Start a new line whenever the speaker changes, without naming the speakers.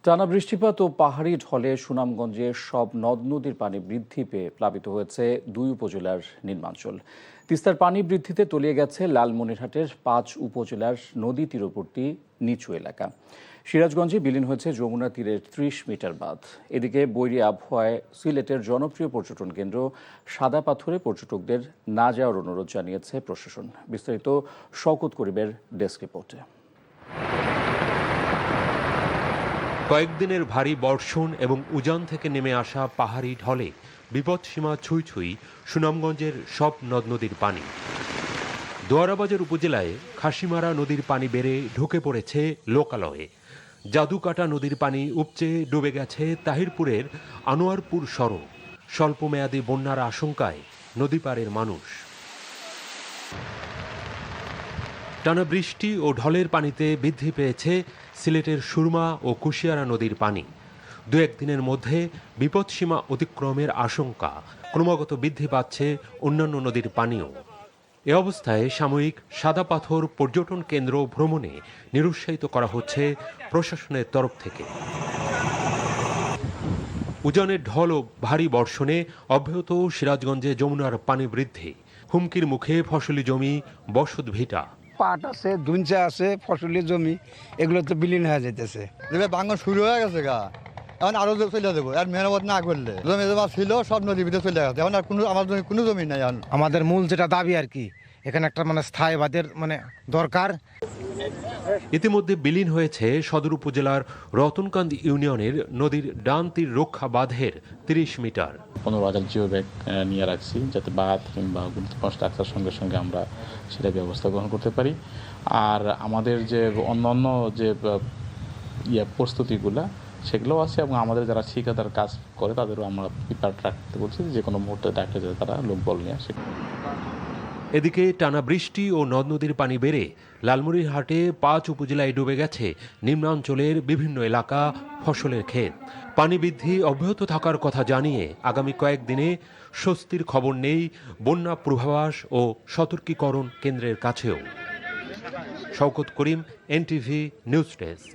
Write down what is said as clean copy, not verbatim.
টানা বৃষ্টিপাত ও পাহাড়ি ঢলে সুনামগঞ্জে সব নদ নদীর পানি বৃদ্ধি পেয়ে প্লাবিত হয়েছে 2 উপজেলার নিম্নাঞ্চল। তিস্তার পানি বৃদ্ধিতে তলিয়ে গেছে লালমনিরহাটের 5 উপজেলার নদী তীরবর্তী নিচু এলাকা। সিরাজগঞ্জে বিলীন হয়েছে যমুনা তীরের 30 মিটার বাঁধ। এদিকে বৈরী আবহাওয়ায় সিলেটের জনপ্রিয় পর্যটন কেন্দ্র সাদা পাথরে পর্যটকদের না যাওয়ার অনুরোধ জানিয়েছে প্রশাসন। বিস্তারিত শওকত করিমের ডেস্ক রিপোর্টে।
কয়েকদিনের ভারী বর্ষণ এবং উজান থেকে নেমে আসা পাহাড়ি ঢলে বিপদসীমা ছুঁই ছুঁই সুনামগঞ্জের সব নদ নদীর পানি। দোয়ারাবাজার উপজেলায় খাসিমারা নদীর পানি বেড়ে ঢুকে পড়েছে লোকালয়ে। জাদুকাটা নদীর পানি উপচে ডুবে গেছে তাহিরপুরের আনোয়ারপুর সড়ক। স্বল্পমেয়াদী বন্যার আশঙ্কায় নদী পাড়ের মানুষ। টানা বৃষ্টি ও ঢলের পানিতে বৃদ্ধি পেয়েছে সিলেটের সুরমা ও কুশিয়ারা নদীর পানি। দু একদিনের মধ্যে বিপদসীমা অতিক্রমের আশঙ্কা। ক্রমাগত বৃদ্ধি পাচ্ছে অন্যান্য নদীর পানিও। এ অবস্থায় সাময়িক সাদা পাথর পর্যটন কেন্দ্র ভ্রমণে নিরুৎসাহিত করা হচ্ছে প্রশাসনের তরফ থেকে। উজানের ঢল ও ভারী বর্ষণে অব্যাহত সিরাজগঞ্জে যমুনার পানি বৃদ্ধি। হুমকির মুখে ফসলি জমি, বসত ভিটা।
পাট আছে, ধুনচা আছে, ফসলি জমি, এগুলো তো বিলীন হয়ে যেতেছে।
ভাঙন শুরু হয়ে গেছে গা, এখন আরো চলে যাবো। আর মেরামত না করলে জমি জমা ছিল সব নদীর ভিতরে চলে গেছে। এখন আর আমার জমি কোনো জমি নাই।
আমাদের মূল যেটা দাবি আর কি, এখানে একটা স্থায়ী বাঁধের দরকার।
ইতিমধ্যে বিলীন হয়েছে সদর উপজেলার রতনকান্দি ইউনিয়নের নদীর ডান তীর রক্ষা বাঁধের 30 মিটার।
15,000 জিও ব্যাগ নিয়ে রাখছি, যাতে বাঁধ কিংবা গুরুত্বপূর্ণ রাখার সঙ্গে সঙ্গে আমরা সেটা ব্যবস্থা গ্রহণ করতে পারি। আর আমাদের যে অন্যান্য যে প্রস্তুতিগুলা সেগুলো আছে, এবং আমাদের যারা ঠিকাদার কাজ করে তাদেরও আমরা প্রিপেয়ার্ড রাখতে বলছি, যে কোনো মুহূর্তে ডাকলে যাতে তারা লোকবল নিয়ে আসে।
এদিকে টানা বৃষ্টি ও নদ নদীর পানি বেড়ে লালমনিরহাটে 5 উপজেলায় ডুবে গেছে নিম্নাঞ্চলের বিভিন্ন এলাকা, ফসলের ক্ষেত। পানি বৃদ্ধি অব্যাহত থাকার কথা জানিয়ে আগামী কয়েকদিনে স্বস্তির খবর নেই বন্যা পূর্বাভাস ও সতর্কীকরণ কেন্দ্রের কাছেও। শওকত করিম, NTV নিউজ ডেস্ক।